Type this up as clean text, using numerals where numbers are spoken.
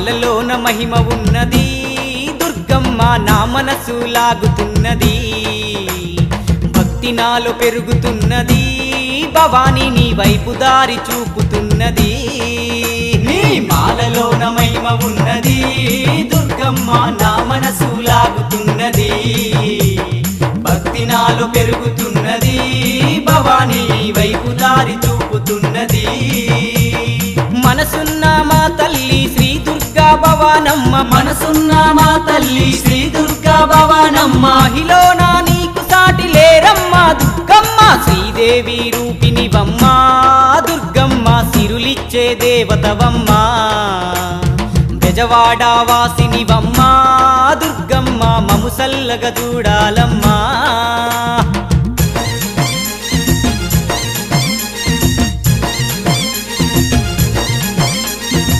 మాలలోన మహిమ ఉన్నది దుర్గమ్మ నా మనసు లాగుతున్నది భక్తి నాలో పెరుగుతున్నది భవాని నీ వైపు దారి చూపుతున్నది నీ మాలలోన మహిమ ఉన్నది దుర్గమ్మ నా మనసు లాగుతున్నది భక్తి నాలో పెరుగుతున్నది భవాని నీ వైపు దారి చూపుతున్నది మనసున్న మా తల్లి శ్రీ దుర్గా భవానమ్మ మనసున్న మా తల్లి శ్రీ దుర్గా భవానమ్మ మహిళన నీకు సాటి లేరమ్మ దుర్గమ్మ శ్రీదేవి రూపినివమ్మ దుర్గమ్మ సిరులిచ్చే దేవతవమ్మ బెజవాడ వాసినివమ్మ దుర్గమ్మ మము సల్లగ చూడాలమ్మా